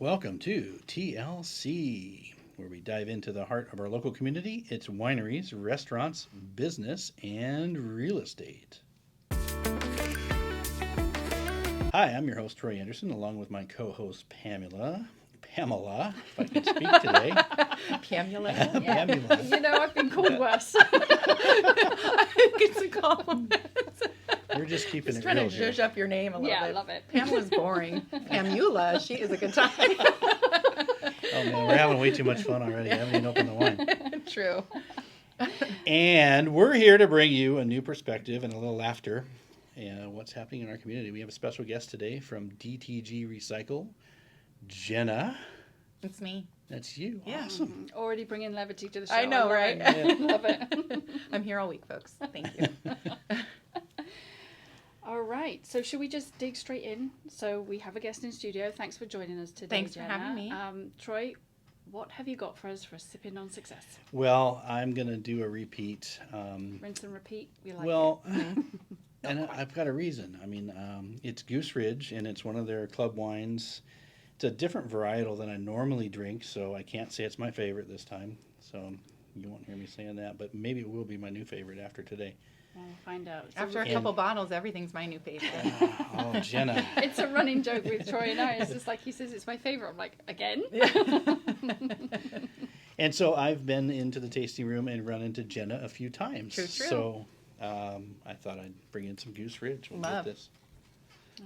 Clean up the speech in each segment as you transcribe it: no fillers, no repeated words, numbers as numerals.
Welcome to TLC, where we dive into the heart of our local community, its wineries, restaurants, business, and real estate. Hi, I'm your host, Troy Anderson, along with my co-host, Pamela, if I can speak today. Pamela. Yeah. Pamela. You know, I've been called worse. I think it's a compliment. We're just keeping Just it trying real to here. zhuzh up your name a little Yeah, bit. I love it. Pamela's boring. Pamula, she is a good time. Oh man, we're having way too much fun already. I haven't even opened the wine. True. And we're here to bring you a new perspective and a little laughter and what's happening in our community. We have a special guest today from DTG Recycle, Jenna. It's me. That's you. Yeah. Awesome. Already bringing levity to the show. I know, love right? it. Love it. I'm here all week, folks. Thank you. All right. So should we just dig straight in? So we have a guest in studio. Thanks for joining us today, Thanks for Jenna. having me. Troy, what have you got for us for Sipping on Success? Well, I'm going to do a repeat. Rinse and repeat. We like And I've got a reason. I mean, it's Goose Ridge, and it's one of their club wines. It's a different varietal than I normally drink, so I can't say it's my favorite this time. So you won't hear me saying that, but maybe it will be my new favorite after today. We'll find out. So After a couple bottles, everything's my new favorite. Oh, Jenna. it's a running joke with Troy and I. It's just like he says it's my favorite. I'm like, again? And so I've been into the tasting room and run into Jenna a few times. True. So I thought I'd bring in some Goose Ridge. We'll Love. get this.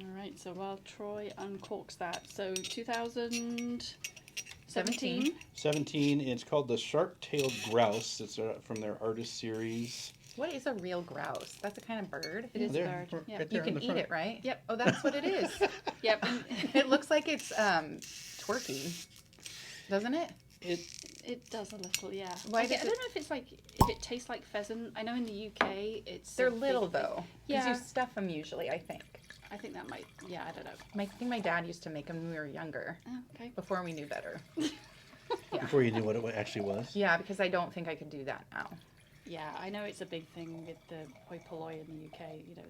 All right, so while Troy uncorks that, so 2017. 17, it's called the Sharp Tail Grouse. It's from their Artist Series. What is a real grouse? That's a kind of bird. It is a There, bird. Yeah. right You there on can the eat front. it, right? Yep. Oh, that's what it is. Yep. It looks like it's twerky, doesn't it? It does a little, yeah. Why I does don't know if it's like if it tastes like pheasant. I know in the UK it's They're a big little thing. though. Because Yeah. you stuff them usually, I think. I think that might. Yeah, I don't know. I think my dad used to make them when we were younger, Oh, okay. before we knew better. Yeah. Before you knew what it actually was. Yeah, because I don't think I could do that now. Yeah, I know it's a big thing with the hoi polloi in the UK. You know,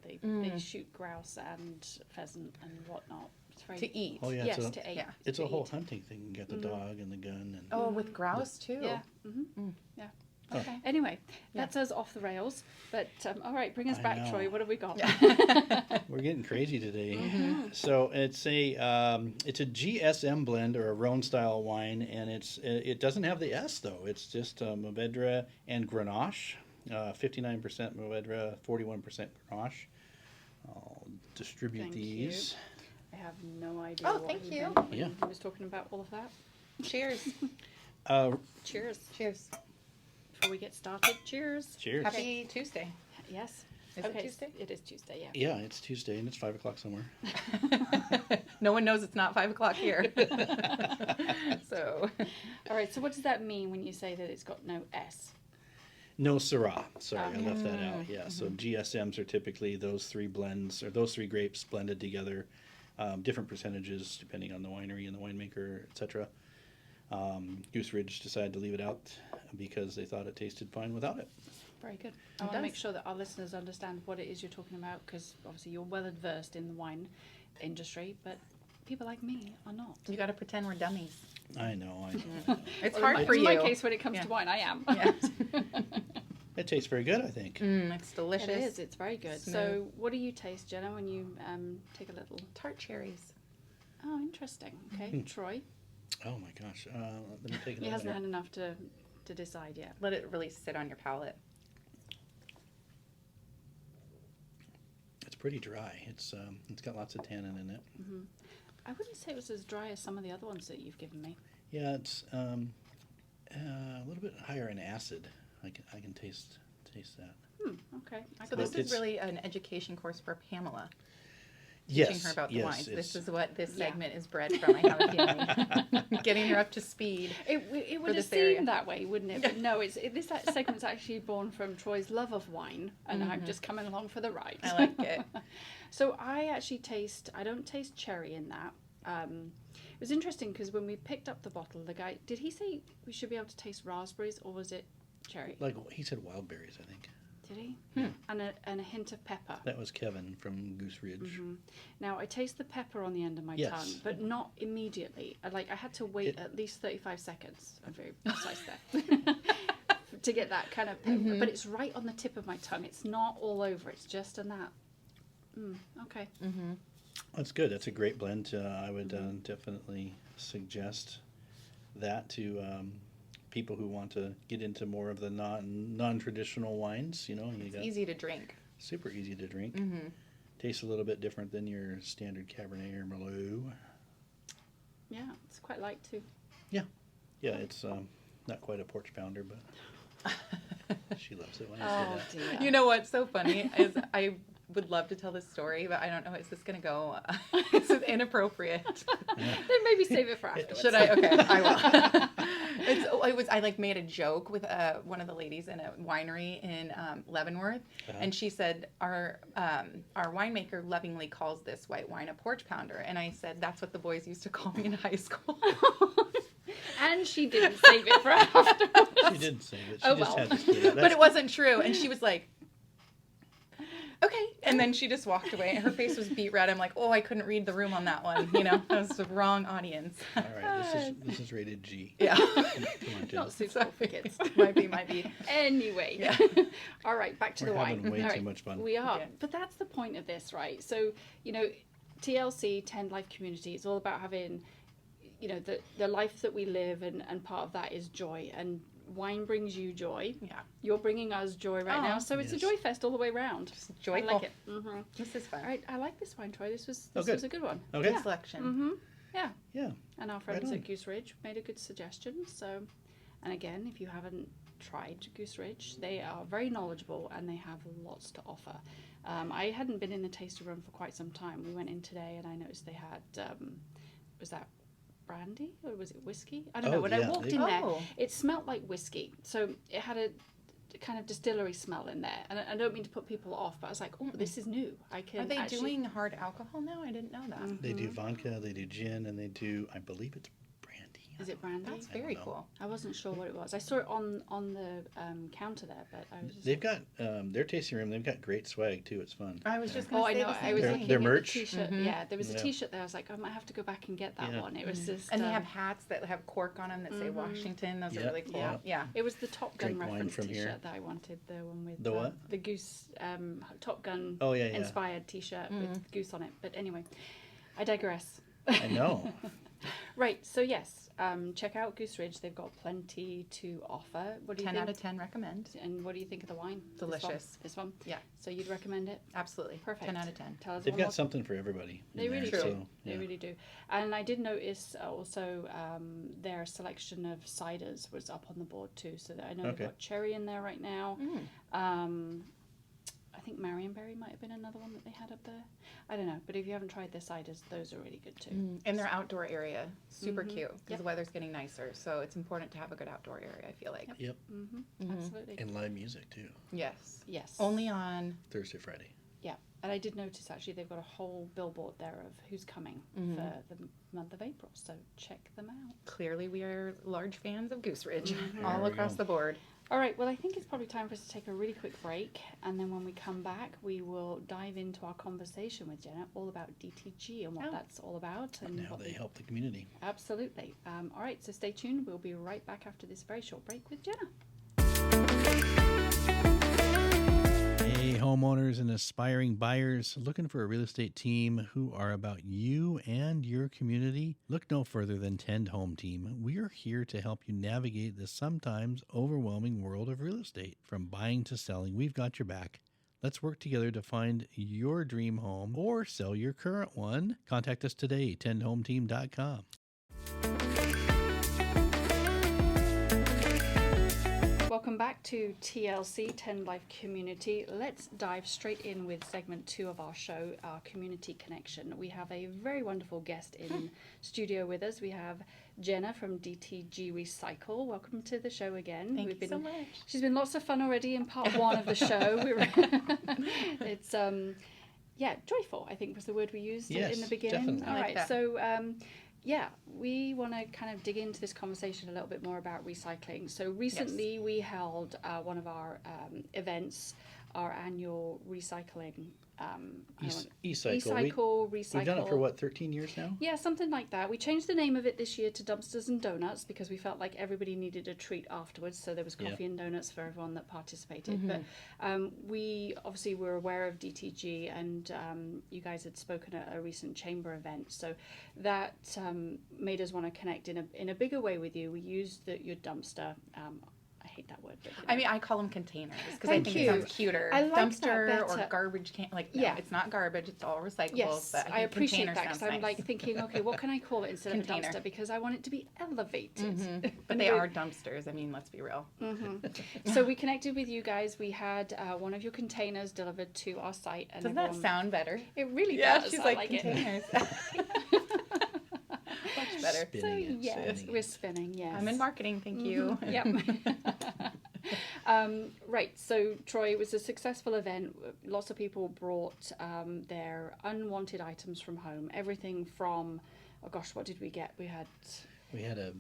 they shoot grouse and pheasant and whatnot. It's very To eat. Oh, yeah. yes, it's a, to eat. yeah. it's to a whole eat. hunting thing. You got the dog and the gun. And Oh, with grouse too? Yeah. Okay. Anyway, Yeah. that's us off the rails. But all right, bring us I back, know. Troy. What have we got? We're getting crazy today. So it's a GSM blend or a Rhone style wine, and it doesn't have the S though. It's just Mourvedre and Grenache, 59% Mourvedre, 41% Grenache. I'll distribute Thank these. I have no idea. Oh, what thank he you. meant when Yeah. he was talking about all of that. Cheers. Cheers. Cheers. Before we get started, cheers. Cheers. Happy Tuesday. Yes. Is it Tuesday? It is Tuesday, yeah. Yeah, it's Tuesday and it's 5 o'clock somewhere. No one knows it's not 5 o'clock here. So, All right, so what does that mean when you say that it's got no S? No Syrah. Sorry, I left that out. Yeah, so GSMs are typically those three blends or those three grapes blended together, different percentages depending on the winery and the winemaker, etc. Goose Ridge decided to leave it out because they thought it tasted fine without it. Very good. I It want to make does. sure that our listeners understand what it is you're talking about because obviously you're well versed in the wine industry, but people like me are not. you got to pretend we're dummies. I know. It's Well, hard in for in you. my case, when it comes Yeah. to wine, I am. Yeah. It tastes very good, I think. It's delicious. It is. It's very good. So, Smooth. what do you taste, Jenna, when you take a little? Tart cherries. Oh, interesting. Okay, Troy. Oh my gosh. Let me take He another. hasn't had enough to decide yet. Let it really sit on your palate. It's pretty dry. It's got lots of tannin in it. I wouldn't say it was as dry as some of the other ones that you've given me. Yeah, it's a little bit higher in acid. I can taste that. Okay. So But this is it's- really an education course for Pamela. Yes. Teaching her about the yes, wines. This it's- is what this Yeah. segment is bred from, I have a feeling. Getting her up to speed. It would have this seemed area. that way, wouldn't it? But no, this segment's actually born from Troy's love of wine, and I'm just coming along for the ride. I like it. So I actually I don't taste cherry in that. It was interesting because when we picked up the bottle, the guy, did he say we should be able to taste raspberries or was it cherry? Like he said, wild berries. I think. Did he? Hmm. And a hint of pepper. That was Kevin from Goose Ridge. Now I taste the pepper on the end of my Yes. tongue, but not immediately. I had to wait at least 35 seconds. I'm very precise there. To get that kind of pepper. But it's right on the tip of my tongue. It's not all over. It's just in that. Okay. That's good. That's a great blend. I would definitely suggest that to people who want to get into more of the non-traditional wines. You know, you got Easy to drink. super easy to drink. Tastes a little bit different than your standard Cabernet or Merlot. Yeah, it's quite light too. Yeah, it's not quite a porch pounder, but she loves it when I say that. Dear. You know what's so funny is I would love to tell this story, but I don't know. Is this going to go? This is inappropriate. Then maybe save it for afterwards. Should I? Okay, I will. I made a joke with one of the ladies in a winery in Leavenworth, and she said our winemaker lovingly calls this white wine a porch pounder, and I said that's what the boys used to call me in high school. And she didn't save it for afterwards. She didn't say it. She just had to say that. But it wasn't true, and she was like, okay. And then she just walked away, and her face was beet red. I'm like, oh, I couldn't read the room on that one. You know, that was the wrong audience. All right, this is rated G. Yeah. Come on, Jen. Not suitable for kids. might be. Anyway. Yeah. All right, back to We're the wine. having way All too right, much fun. We are. Yeah. But that's the point of this, right? So, you know, TLC, 10 Life Community, it's all about having, you know, the life that we live, and part of that is joy. And wine brings you joy. Yeah. You're bringing us joy right now. So it's a Yes. joy fest all the way around. Just I joyful. like it. Mm-hmm. This is fun. All right, I like this wine, Troy. This was Oh, good. was a good one. Okay. Good selection. Mm-hmm. Yeah. Yeah. And our friends on. at Goose Ridge made a good suggestion. So, and again, if you haven't tried Goose Ridge, they are very knowledgeable and they have lots to offer. I hadn't been in the tasting room for quite some time. We went in today and I noticed they had, was that brandy or was it whiskey? I don't know. When I yeah, walked they- in there, Oh. it smelled like whiskey. So it had a kind of distillery smell in there. And I don't mean to put people off, but I was like, oh, this is new. I can Are they actually... doing hard alcohol now? I didn't know that. They do vodka, they do gin, and they do, I believe it's brandy. Is it brandy? That's I don't very know. cool. I wasn't sure what it was. I saw it on the counter there, but I was just... They've got their tasting room. They've got great swag too. It's fun. I was just Oh, going to I say know. the I same was Their- thing. looking their at merch? the t-shirt. Mhm. Yeah, there was a Yeah. t-shirt there. I was like, I might have to go back and get that Yeah. one. It was just... And they have hats that have cork on them that say Washington. Those Yeah, are really cool. yeah. Yeah. It was the Top Gun Drink wine reference from t-shirt here. that I wanted. The one with The what? the Goose Top Gun Oh, yeah, yeah. inspired t-shirt with Goose on it. But anyway, I digress. I know. Right. So yes, check out Goose Ridge. They've got plenty to offer. What do you 10 think? out of 10 recommend. And what do you think of the wine? Delicious. This one. Yeah. So you'd recommend it? Absolutely. Perfect. 10 out of 10. Tell us They've one got more. something for everybody. in They really there, do. so, They yeah. really do. And I did notice also their selection of ciders was up on the board too. So that I know Okay. they've got cherry in there right now. I think Marionberry might have been another one that they had up there. I don't know. But if you haven't tried their ciders, those are really good too. In their outdoor area. Super cute because Yep. the weather's getting nicer. So it's important to have a good outdoor area, I feel like. Yep. Absolutely. And live music too. Yes. Yes. Only on. Thursday, Friday. Yeah. And I did notice actually they've got a whole billboard there of who's coming for the month of April. So check them out. Clearly, we are large fans of Goose Ridge There all we across go. the board. All right, well, I think it's probably time for us to take a really quick break. And then when we come back, we will dive into our conversation with Jenna all about DTG and what Oh. that's all about. And Now what they we- help the community. Absolutely. All right, so stay tuned. We'll be right back after this very short break with Jenna. Hey, homeowners and aspiring buyers looking for a real estate team who are about you and your community? Look no further than Tend Home Team. We are here to help you navigate the sometimes overwhelming world of real estate. From buying to selling, we've got your back. Let's work together to find your dream home or sell your current one. Contact us today, tendhometeam.com. Welcome back to TLC, 10 Life Community. Let's dive straight in with segment 2 of our show, our community connection. We have a very wonderful guest in studio with us. We have Jenna from DTG Recycle. Welcome to the show again. Thank you so much. She's been lots of fun already in part 1 of the show. It's joyful, I think was the word we used Yes, in the beginning. definitely. All I like right, that. so Yeah, we want to kind of dig into this conversation a little bit more about recycling. So recently we held one of our events, our annual recycling. E-cycle. Recycle. We've done it for what, 13 years now? Yeah, something like that. We changed the name of it this year to Dumpsters and Donuts because we felt like everybody needed a treat afterwards. So there was coffee and donuts for everyone that participated. But we obviously were aware of DTG, and you guys had spoken at a recent chamber event. So that made us want to connect in a bigger way with you. We used your dumpster. I hate that word. But, I mean, I call them containers because I Thank think you. it sounds cuter. I like that Dumpster or better. garbage can. Like, no, it's not garbage. It's all recyclables. Yes, but I appreciate container that because sounds I'm nice. like thinking, okay, what can I call it instead Container. of a dumpster? Because I want it to be elevated. But they are dumpsters. I mean, let's be real. So we connected with you guys. We had one of your containers delivered to our site. And Doesn't that sound better? It really Yeah, does. she's I like it. containers. Much better. Spinning So it, yes, spinning we're it. spinning. Yes, I'm in marketing. Thank you. Yep. Right, so Troy, it was a successful event. Lots of people brought their unwanted items from home. Everything from, oh gosh, what did we get? We had a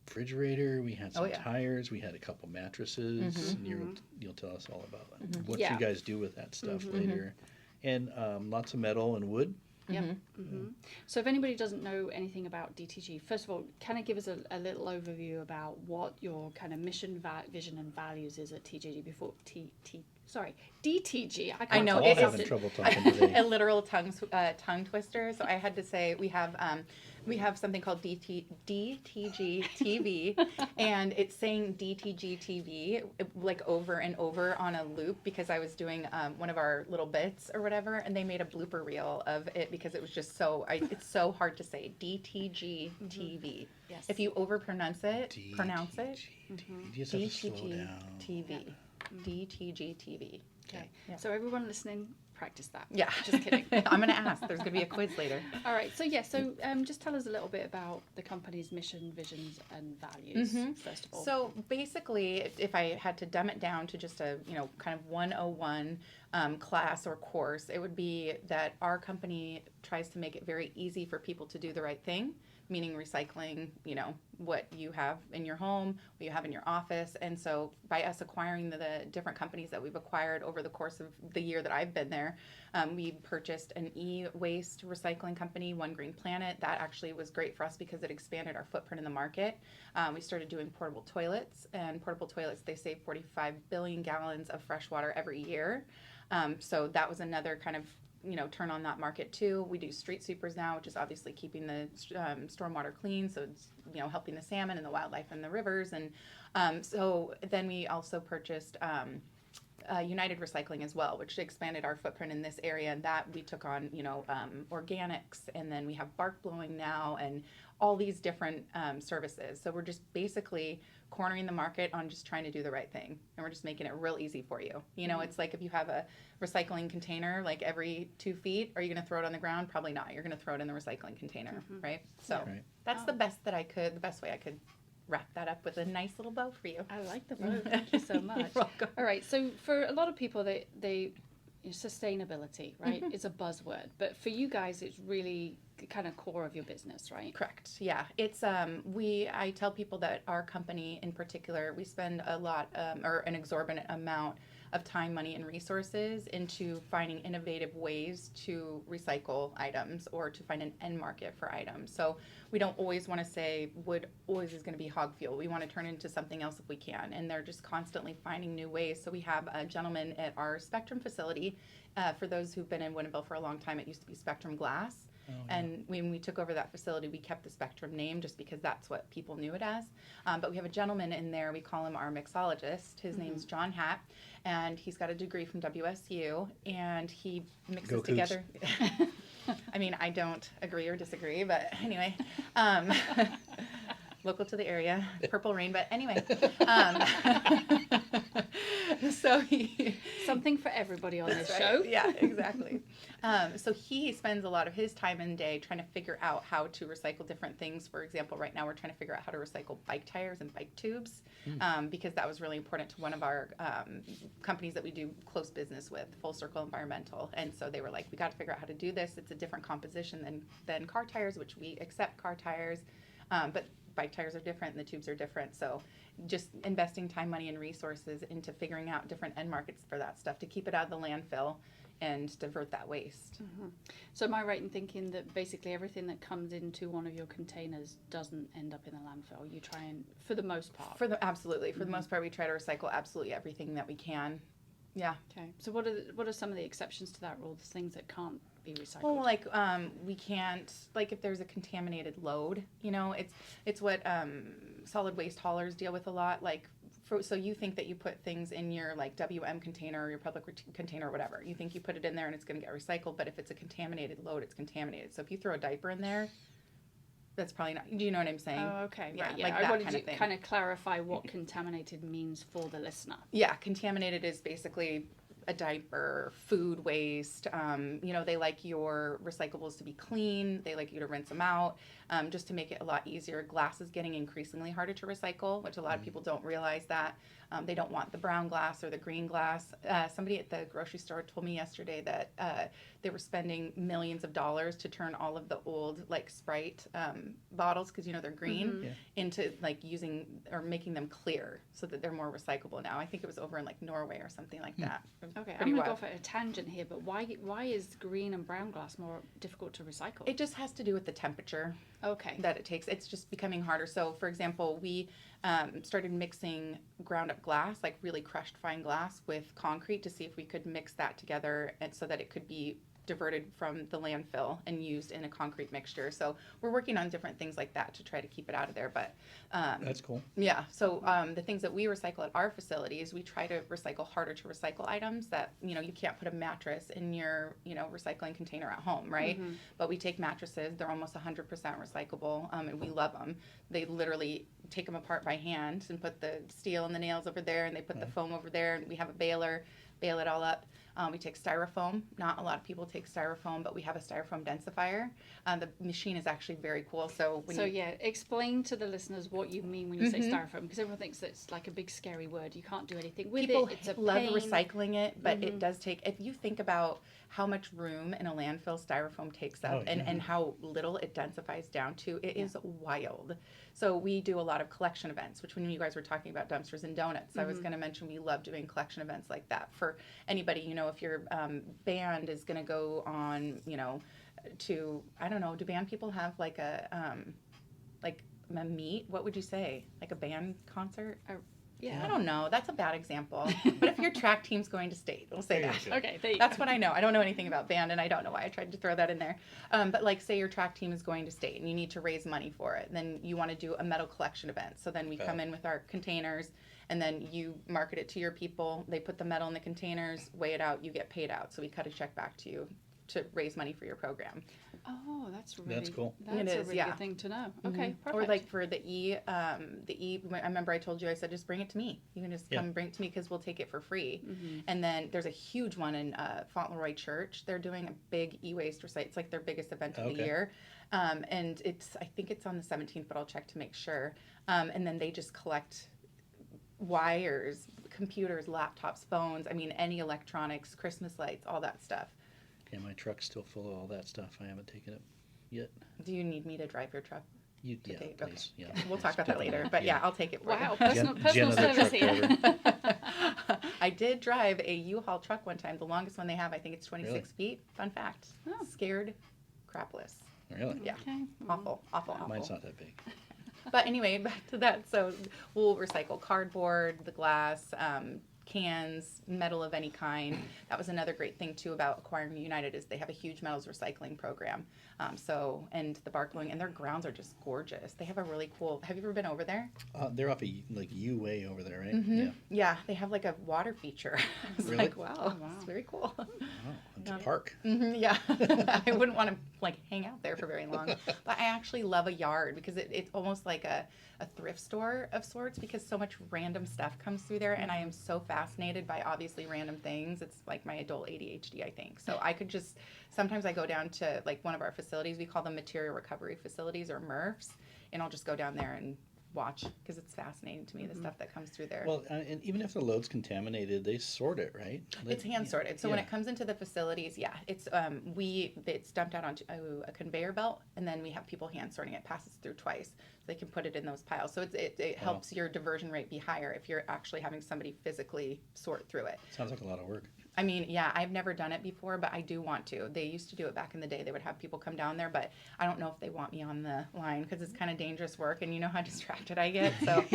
refrigerator, we had some yeah. tires, we had a couple mattresses, and you'll tell us all about what Yeah. you guys do with that stuff later. And lots of metal and wood. Yep. So if anybody doesn't know anything about DTG, first of all, kind of give us a little overview about what your kind of mission, vision, and values is at TGG before DTG. I know, All it is having trouble talking today. a literal tongue twister. So I had to say we have something called DTG TV, and it's saying DTG TV like over and over on a loop because I was doing one of our little bits or whatever, and they made a blooper reel of it because it was just it's so hard to say DTG TV. Yes. If you overpronounce it, pronounce it. You just have to slow DTG down. TV. DTG TV. Okay. Yeah. So everyone listening, practice that. Yeah. Just kidding. I'm going to ask. There's going to be a quiz later. All right. So just tell us a little bit about the company's mission, visions, and values, first of all. So basically, if I had to dumb it down to just a, kind of 101 class or course, it would be that our company tries to make it very easy for people to do the right thing, meaning recycling, what you have in your home, what you have in your office. And so by us acquiring the different companies that we've acquired over the course of the year that I've been there, we purchased an e-waste recycling company, One Green Planet. That actually was great for us because it expanded our footprint in the market. We started doing portable toilets, and portable toilets, they save 45 billion gallons of fresh water every year. So that was another kind of turn on that market too. We do street sweepers now, which is obviously keeping the stormwater clean. So it's, helping the salmon and the wildlife in the rivers. And so then we also purchased United Recycling as well, which expanded our footprint in this area. And that we took on, organics. And then we have bark blowing now and all these different services. So we're just basically cornering the market on just trying to do the right thing, and we're just making it real easy for you. It's like if you have a recycling container like every 2 feet, are you going to throw it on the ground? Probably not. You're going to throw it in the recycling container, right? So that's the best way I could wrap that up with a nice little bow for you. I like the bow. Thank you so much. You're welcome. All right. So for a lot of people, they sustainability, right? It's a buzzword, but for you guys, it's really kind of core of your business, right? Correct. Yeah. It's I tell people that our company in particular, we spend a lot or an exorbitant amount of time, money, and resources into finding innovative ways to recycle items or to find an end market for items. So we don't always want to say wood always is going to be hog fuel. We want to turn into something else if we can, and they're just constantly finding new ways. So we have a gentleman at our Spectrum facility. For those who've been in Woodinville for a long time, it used to be Spectrum Glass. And when we took over that facility, we kept the Spectrum name just because that's what people knew it as. But we have a gentleman in there, we call him our mixologist. His name's John Hatt, and he's got a degree from WSU, and he mixes together. I mean, I don't agree or disagree, but anyway. Local to the area, Purple Rain, but anyway. So he Something for everybody on this That's show. right. Yeah, exactly. So he spends a lot of his time and day trying to figure out how to recycle different things. For example, right now we're trying to figure out how to recycle bike tires and bike tubes because that was really important to one of our companies that we do close business with, Full Circle Environmental. And so they were like, we got to figure out how to do this. It's a different composition than car tires, which we accept car tires, but bike tires are different and the tubes are different. So just investing time, money, and resources into figuring out different end markets for that stuff to keep it out of the landfill and divert that waste. So am I right in thinking that basically everything that comes into one of your containers doesn't end up in the landfill? You try and, for the most part. Absolutely. For the most part, we try to recycle absolutely everything that we can. Yeah. Okay. So what are some of the exceptions to that rule? The things that can't be recycled? Well, like we can't, like if there's a contaminated load, it's what solid waste haulers deal with a lot. Like, so you think that you put things in your like WM container or your public container or whatever. You think you put it in there and it's going to get recycled, but if it's a contaminated load, it's contaminated. So if you throw a diaper in there, that's probably not. Do you know what I'm saying? Oh, okay. Yeah, Right. Yeah. like I that wanted kind of to thing. kind of clarify what contaminated means for the listener. Yeah, contaminated is basically a diaper, food waste. They like your recyclables to be clean. They like you to rinse them out just to make it a lot easier. Glass is getting increasingly harder to recycle, which a lot of people don't realize that. They don't want the brown glass or the green glass. Somebody at the grocery store told me yesterday that they were spending millions of dollars to turn all of the old like Sprite bottles, because they're green, into like using or making them clear so that they're more recyclable now. I think it was over in like Norway or something like that. Okay, Pretty I'm going to wild. go off at a tangent here, but why is green and brown glass more difficult to recycle? It just has to do with the temperature Okay. that it takes. It's just becoming harder. So, for example, we started mixing ground up glass, like really crushed fine glass, with concrete to see if we could mix that together and so that it could be diverted from the landfill and used in a concrete mixture. So we're working on different things like that to try to keep it out of there. But That's cool. yeah, so the things that we recycle at our facilities, we try to recycle harder to recycle items that, you can't put a mattress in your, recycling container at home, right? But we take mattresses, they're almost 100% recyclable, and we love them. They literally take them apart by hand and put the steel and the nails over there, and they put the foam over there, and we have a baler, bail it all up. We take styrofoam. Not a lot of people take styrofoam, but we have a styrofoam densifier. The machine is actually very cool. So explain to the listeners what you mean when you say styrofoam, because everyone thinks it's like a big scary word. You can't do anything with people it. It's a love pain. recycling it, but it does take. If you think about how much room in a landfill styrofoam takes up, and how little it densifies down to, it is wild. So we do a lot of collection events, which when you guys were talking about dumpsters and donuts, I was going to mention we love doing collection events like that for anybody. If your band is going to go on, to, I don't know, do band people have like a meet? What would you say? Like a band concert? Yeah. I don't know. That's a bad example. But if your track team's going to state, we'll say that. Okay, there you That's go. what I know. I don't know anything about band, and I don't know why I tried to throw that in there. But like, say your track team is going to state, and you need to raise money for it. Then you want to do a metal collection event. So then we come in with our containers, and then you market it to your people. They put the metal in the containers, weigh it out, you get paid out. So we cut a check back to you to raise money for your program. Oh, that's cool. That's It a is, really yeah. good thing to know. Okay, perfect. Or like for the E, I remember I told you, I said, just bring it to me. You can just come and bring it to me because we'll take it for free. And then there's a huge one in Fauntleroy Church. They're doing a big e-waste recycle. It's like their biggest event of the year. And I think it's on the 17th, but I'll check to make sure. And then they just collect wires, computers, laptops, phones, any electronics, Christmas lights, all that stuff. Yeah, my truck's still full of all that stuff. I haven't taken it yet. Do you need me to drive your truck? Yeah, Okay. please. Yeah. We'll talk about that later. But yeah, I'll take it for Wow, you. personal Jenna the service truck here. driver. I did drive a U-Haul truck one time, the longest one they have. I think it's 26 feet. Fun fact. Oh. Scared crapless. Really? Yeah. Okay. Awful. Mine's not that big. But anyway, back to that. So we'll recycle cardboard, the glass, cans, metal of any kind. That was another great thing too about acquiring United is they have a huge metals recycling program. And the bark blowing, and their grounds are just gorgeous. They have a really cool. Have you ever been over there? They're off like U-way over there, right? Mm-hmm. Yeah. Yeah, they have like a water feature. I was Really? like, wow, Oh, wow. it's very cool. Wow, it's a park. Yeah, I wouldn't want to like hang out there for very long. But I actually love a yard because it's almost like a thrift store of sorts because so much random stuff comes through there, and I am so fascinated by obviously random things. It's like my adult ADHD, I think. So I could just, sometimes I go down to like one of our facilities, we call them material recovery facilities or MRFs, and I'll just go down there and watch because it's fascinating to me, the stuff that comes through there. Well, and even if the load's contaminated, they sort it, right? It's hand sorted. So when it comes into the facilities, it's it's dumped out onto a conveyor belt, and then we have people hand sorting it. Passes through twice, so they can put it in those piles. So it helps your diversion rate be higher if you're actually having somebody physically sort through it. Sounds like a lot of work. I mean, yeah, I've never done it before, but I do want to. They used to do it back in the day. They would have people come down there, but I don't know if they want me on the line because it's kind of dangerous work, and you know how distracted I get. So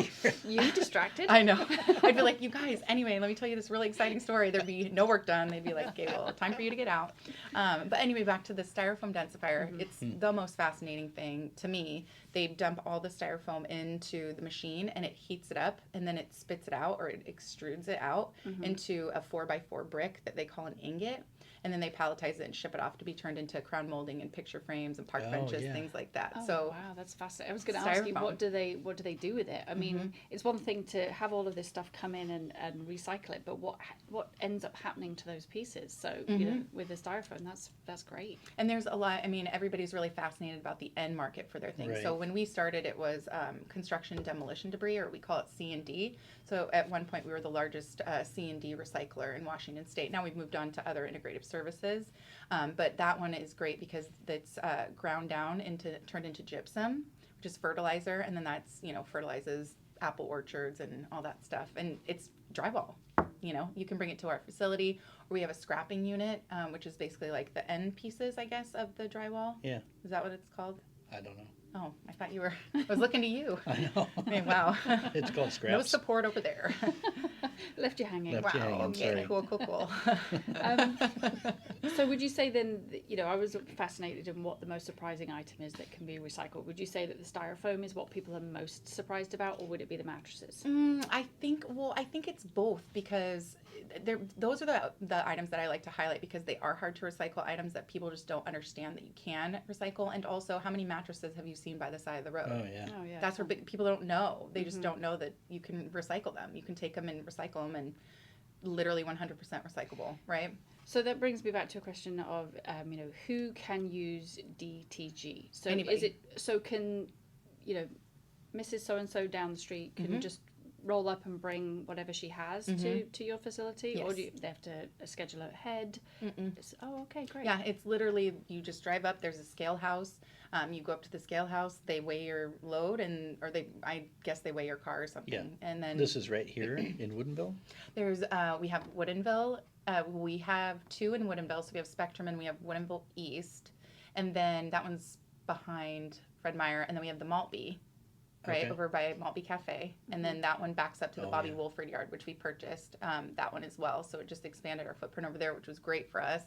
You distracted? I know. I'd be like, you guys, anyway, let me tell you this really exciting story. There'd be no work done. They'd be like, okay, well, time for you to get out. But anyway, back to the styrofoam densifier. It's the most fascinating thing to me. They dump all the styrofoam into the machine, and it heats it up, and then it spits it out, or it extrudes it out into a 4x4 brick that they call an ingot. And then they palletize it and ship it off to be turned into crown molding and picture frames and park benches, things like that. Oh, so wow, that's fascinating. I was going to ask you, what do they do with it? I mean, it's one thing to have all of this stuff come in and recycle it, but what ends up happening to those pieces? So you know, with the styrofoam, that's great. And there's a lot. I mean, everybody's really fascinated about the end market for their things. Right. So when we started, it was construction demolition debris, or we call it C&D. So at one point, we were the largest C&D recycler in Washington State. Now we've moved on to other integrative services, but that one is great because it's ground down turned into gypsum, which is fertilizer, and then that's fertilizes apple orchards and all that stuff, and it's drywall. You can bring it to our facility, or we have a scrapping unit, which is basically like the end pieces, I guess, of the drywall. Yeah. Is that what it's called? I don't know. Oh, I thought you were. I was looking to you. I know. I mean, wow. It's called scraps. No support over there. Left you hanging. Left you hanging, Okay. sorry. Cool. So would you say then, I was fascinated in what the most surprising item is that can be recycled. Would you say that the styrofoam is what people are most surprised about, or would it be the mattresses? I think it's both, because those are the items that I like to highlight because they are hard to recycle items that people just don't understand that you can recycle. And also, how many mattresses have you seen by the side of the road? Oh, yeah. Oh, yeah. That's where people don't know. They just don't know that you can recycle them. You can take them and recycle them, and literally 100% recyclable, right? So that brings me back to a question of, who can use DTG? So Anybody. Can, Mrs. So-and-so down the street can just roll up and bring whatever she has to your facility? Yes. Or do they have to schedule it ahead? Oh, okay, great. Yeah, it's literally, you just drive up, there's a scale house. You go up to the scale house, they weigh your load, I guess they weigh your car or something. Yeah. And then This is right here in Woodinville? we have Woodinville. We have two in Woodinville. So we have Spectrum and we have Woodinville East. And then that one's behind Fred Meyer. And then we have the Maltby, right, Okay. over by Maltby Cafe. And then that one backs up to the Oh, Bobby yeah. Wolford Yard, which we purchased, that one as well. So it just expanded our footprint over there, which was great for us.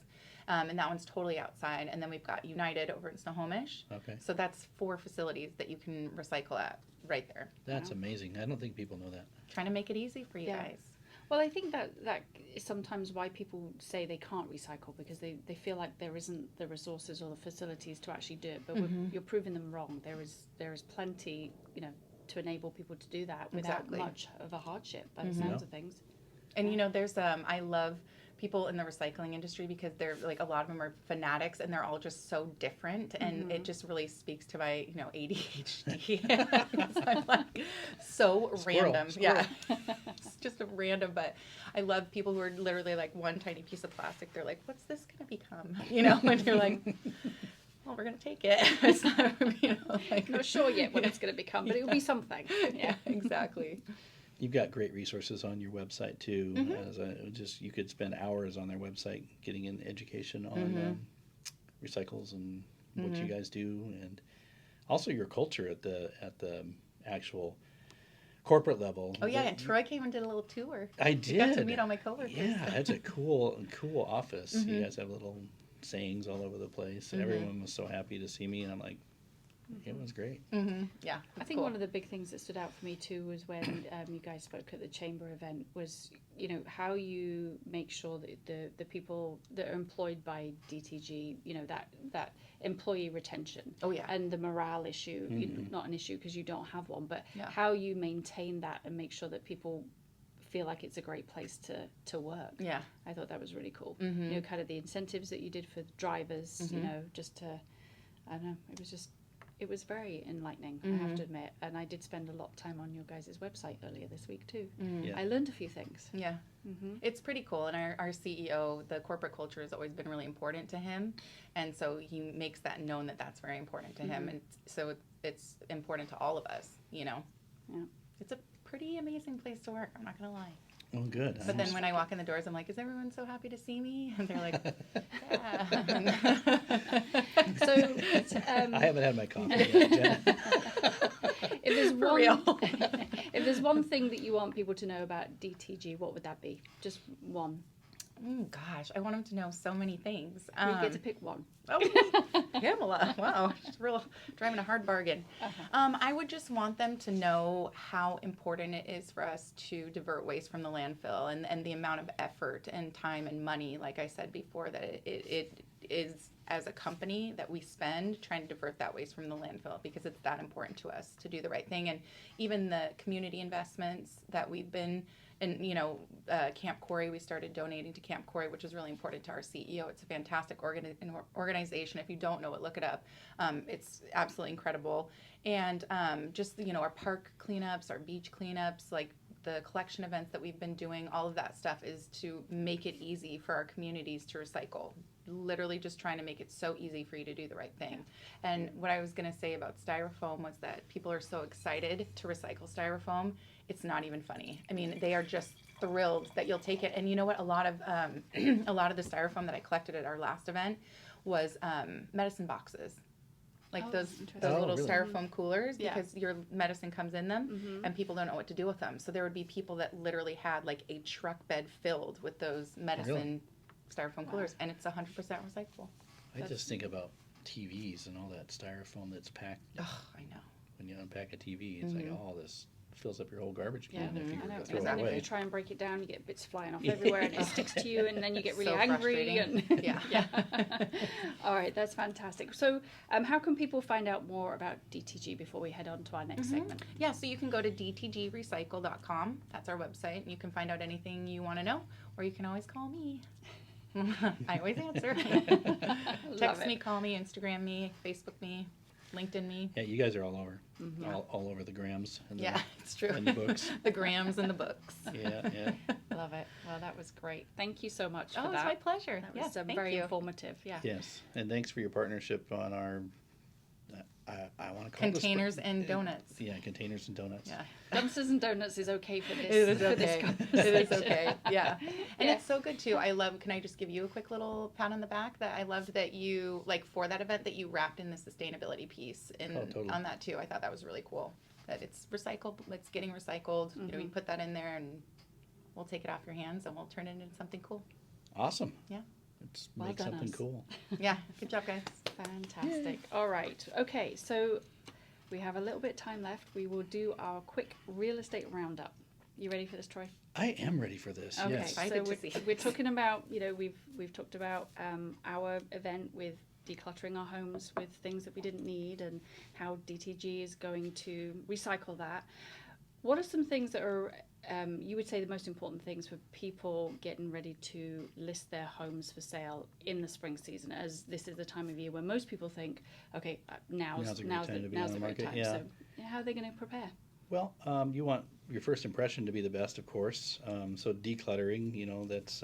And that one's totally outside. And then we've got United over in Snohomish. Okay. So that's 4 facilities that you can recycle at right there. That's amazing. I don't think people know that. Trying to make it easy for you Yeah. guys. Well, I think that is sometimes why people say they can't recycle, because they feel like there isn't the resources or the facilities to actually do it. But you're proving them wrong. There is plenty, to enable people to do that without Exactly. much of a hardship by the sounds of things. And there's I love people in the recycling industry because they're like, a lot of them are fanatics and they're all just so different, and it just really speaks to my ADHD. I'm like so Squirrel. random. Yeah. It's just a random, but I love people who are literally like one tiny piece of plastic. They're like, what's this gonna become? And you're like, well, we're gonna take it. It's not, Not sure yet what it's going to become, but it will be something. Yeah, exactly. You've got great resources on your website too. You could spend hours on their website getting an education on recycles and what you guys do, and also your culture at the actual corporate level. Oh yeah, and Troy came and did a little tour. I You got to did. meet all my coworkers. Yeah, it's a cool office. You guys have little sayings all over the place. Everyone was so happy to see me, and I'm like, it was great. Yeah, I think one of the big things that stood out for me too was when you guys spoke at the chamber event was, how you make sure that the people that are employed by DTG, that employee retention. Oh yeah. And the morale issue, not an issue because you don't have one, but Yeah. how you maintain that and make sure that people feel like it's a great place to work. Yeah. I thought that was really cool. Mm-hmm. You know, kind of the incentives that you did for drivers, you Mhm. know, just to, I don't know, it was very enlightening, I Mm-hmm. have to admit. And I did spend a lot of time on your guys' website earlier this week too. Mm. Yeah. I learned a few things. Yeah. Mm-hmm. It's pretty cool. And our CEO, the corporate culture has always been really important to him. And so he makes that known that that's very important to him. Mhm. And so it's important to all of us, you know. Yeah. It's a pretty amazing place to work, I'm not going to lie. Well, good. But then when I walk in the doors, I'm like, is everyone so happy to see me? And they're like, yeah. So, I haven't had my coffee yet, Jen. if there's For one, real. if there's one thing that you want people to know about DTG, what would that be? Just one. Gosh, I want them to know so many things. You get to pick one. Oh, Pamela. Wow, she's real driving a hard bargain. I would just want them to know how important it is for us to divert waste from the landfill and the amount of effort and time and money, like I said before, that it is as a company that we spend trying to divert that waste from the landfill because it's that important to us to do the right thing. And even the community investments that we've been and, you know, Camp Corey, we started donating to Camp Corey, which is really important to our CEO. It's a fantastic organization. If you don't know it, look it up. It's absolutely incredible. And just, you know, our park cleanups, our beach cleanups, like the collection events that we've been doing, all of that stuff is to make it easy for our communities to recycle. Literally just trying to make it so easy for you to do the right thing. And what I was going to say about styrofoam was that people are so excited to recycle styrofoam. It's not even funny. I mean, they are just thrilled that you'll take it. And you know what? A lot of the styrofoam that I collected at our last event was medicine boxes. Like Oh, those interesting. Oh, little really? styrofoam coolers Yeah. because your medicine comes in them Mhm. and people don't know what to do with them. So there would be people that literally had like a truck bed filled with those medicine styrofoam Wow. coolers, and it's 100% recyclable. I just think about TVs and all that styrofoam that's packed. Oh, I know. When you unpack a TV, it's like, oh, this fills up your whole garbage Yeah, can if you I were know. to throw And it then if away. you try and break it down, you get bits flying off Yeah. everywhere, and it sticks to you, and then you get really So angry. And frustrating. Yeah. All right, that's fantastic. So, how can people find out more about DTG before we head on to our next segment? Yeah, so you can go to dtgrecycle.com. That's our website. You can find out anything you want to know, or you can always call me. I always answer. Text it. me, call me, Instagram me, Facebook me, LinkedIn me. Yeah, you guys are all over. Mm-hmm. All over the grams. And Yeah, it's true. And the books. The grams and the books. Yeah, yeah. Love it. Well, that was great. Thank you so much for Oh, it's that. my pleasure. That Yeah, was thank very you. informative. Yeah. Yes, and thanks for your partnership on our, I want to call Containers this, and donuts. Yeah, containers and donuts. Yeah. Dumpsters and donuts is okay for this. It is for this okay. It conversation. is okay. Yeah. And Yeah. it's so good too. I love, can I just give you a quick little pat on the back that I loved that you, like for that event, that you wrapped in the sustainability piece in, Oh, totally. on that too. I thought that was really cool. That it's recycled, it's getting recycled. You know, you put that in there and we'll take it off your hands and we'll turn it into something cool. Awesome. Yeah. Let's Well make done, something us. cool. Yeah. Good job, guys. Fantastic. All right. Okay, so we have a little bit of time left. We will do our quick real estate roundup. You ready for this, Troy? I am ready for this. Okay, Yes. Excited so to see. we're talking about, you know, we've talked about our event with decluttering our homes with things that we didn't need and how DTG is going to recycle that. What are some things that are, you would say, the most important things for people getting ready to list their homes for sale in the spring season, as this is the time of year where most people think, okay, now's a great time to be on the great market, time. yeah. So how are they going to prepare? Well, you want your first impression to be the best, of course. So decluttering, you know, that's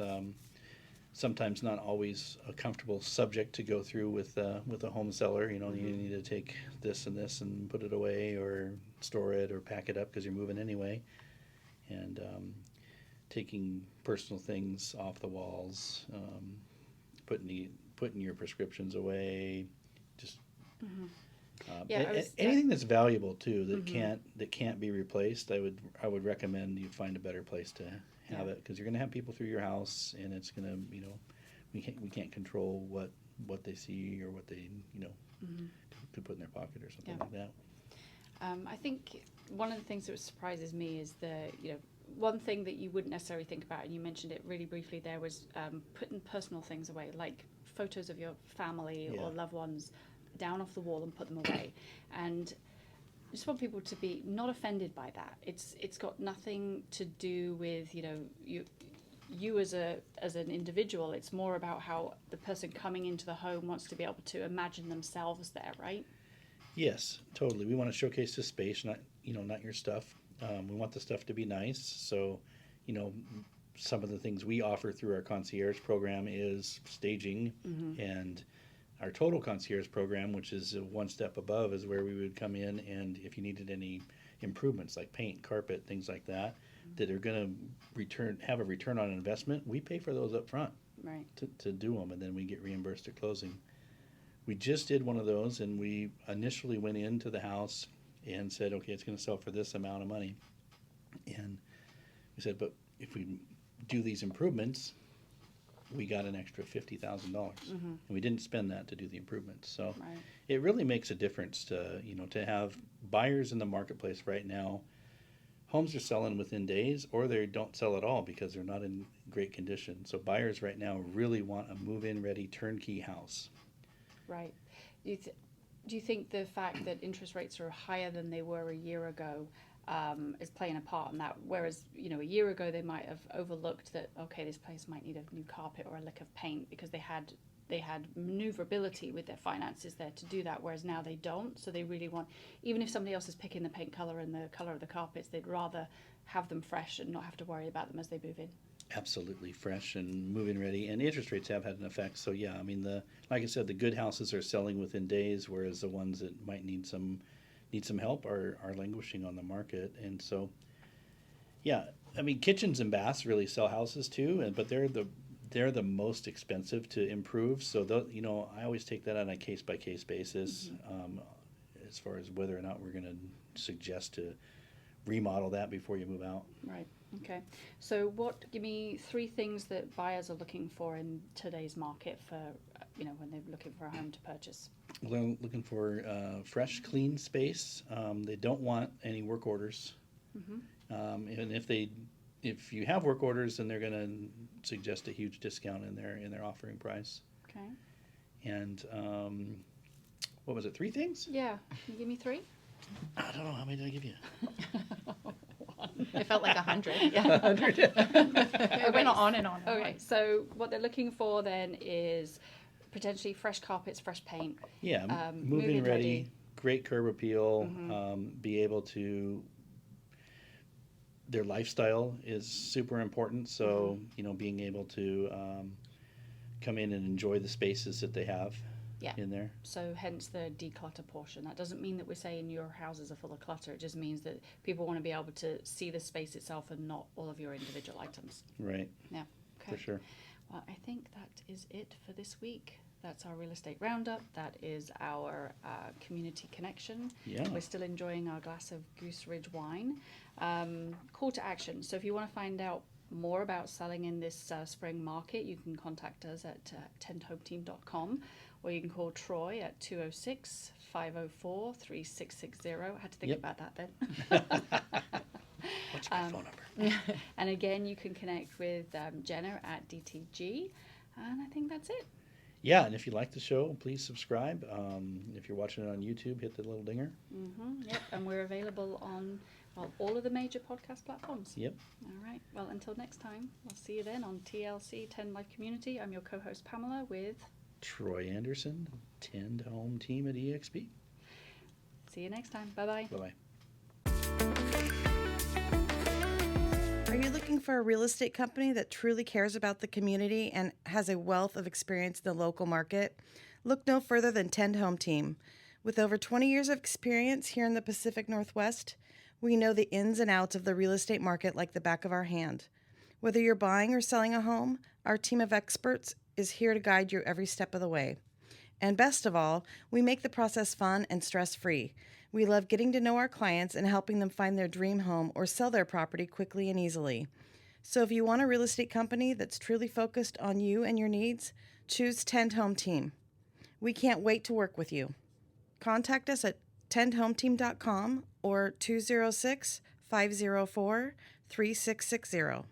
sometimes not always a comfortable subject to go through with a home seller. You know, you need to take this and this and put it away or store it or pack it up because you're moving anyway. And taking personal things off the walls, putting your prescriptions away, just Yeah, I was- anything that's valuable too that can't be replaced. I would recommend you find a better place to have it because you're going to have people through your house, and it's going to, you know, we can't control what they see or what they, you know, could put in their pocket or something like that. I think one of the things that surprises me is one thing that you wouldn't necessarily think about, and you mentioned it really briefly there, was putting personal things away, like photos of your family or loved ones down off the wall and put them away. And just want people to be not offended by that. It's got nothing to do with, you as an individual. It's more about how the person coming into the home wants to be able to imagine themselves there, right? Yes, totally. We want to showcase the space, not your stuff. We want the stuff to be nice. So, some of the things we offer through our concierge program is staging, and our total concierge program, which is one step above, is where we would come in, and if you needed any improvements like paint, carpet, things like that, that are going to have a return on investment, we pay for those up front, Right. to do them, and then we get reimbursed at closing. We just did one of those, and we initially went into the house and said, okay, it's going to sell for this amount of money. And we said, but if we do these improvements, we got an extra $50,000. And we didn't spend that to do the improvements. So Right. it really makes a difference to have buyers in the marketplace right now. Homes are selling within days, or they don't sell at all because they're not in great condition. So buyers right now really want a move-in ready turnkey house. Right. Do you think the fact that interest rates are higher than they were a year ago is playing a part in that? Whereas, a year ago they might have overlooked that, okay, this place might need a new carpet or a lick of paint because they had maneuverability with their finances there to do that, whereas now they don't. So they really want, even if somebody else is picking the paint color and the color of the carpets, they'd rather have them fresh and not have to worry about them as they move in. Absolutely fresh and move-in ready, and interest rates have had an effect. So yeah, I mean, like I said, the good houses are selling within days, whereas the ones that might need some help are languishing on the market. And so, yeah, I mean, kitchens and baths really sell houses too, but they're the most expensive to improve. So I always take that on a case by case basis, as far as whether or not we're going to suggest to remodel that before you move out. Right. Okay. So give me 3 things that buyers are looking for in today's market for, when they're looking for a home to purchase. They're looking for fresh, clean space. They don't want any work orders. And if you have work orders, then they're going to suggest a huge discount in their offering price. Okay. And what was it? 3 things? Yeah. Can you give me 3? I don't know. How many did I give you? It felt like 100. Yeah. 100. It went on and on. And Okay. on. So what they're looking for then is potentially fresh carpets, fresh paint. Yeah, move-in move-in ready, ready. great curb appeal, be able to. Their lifestyle is super important, so being able to come in and enjoy the spaces that they have in there. So hence the declutter portion. That doesn't mean that we're saying your houses are full of clutter. It just means that people want to be able to see the space itself and not all of your individual items. Right. Yeah. Okay. For sure. Well, I think that is it for this week. That's our real estate roundup. That is our community connection. Yeah. We're still enjoying our glass of Goose Ridge wine. Call to action. So if you want to find out more about selling in this spring market, you can contact us at tenthometeam.com, or you can call Troy at 206-504-3660. I had to think about that then. What's my phone number? And again, you can connect with Jenna at DTG. And I think that's it. Yeah, and if you like the show, please subscribe. If you're watching it on YouTube, hit the little dinger. Yep, and we're available on all of the major podcast platforms. Yep. All right. Well, until next time, we'll see you then on TLC 10 Life Community. I'm your co-host Pamela with Troy Anderson, Tend Home Team at EXP. See you next time. Bye-bye. Bye-bye. Are you looking for a real estate company that truly cares about the community and has a wealth of experience in the local market? Look no further than Tend Home Team. With over 20 years of experience here in the Pacific Northwest, we know the ins and outs of the real estate market like the back of our hand. Whether you're buying or selling a home, our team of experts is here to guide you every step of the way. And best of all, we make the process fun and stress-free. We love getting to know our clients and helping them find their dream home or sell their property quickly and easily. So if you want a real estate company that's truly focused on you and your needs, choose Tend Home Team. We can't wait to work with you. Contact us at tendhometeam.com or 206-504-3660.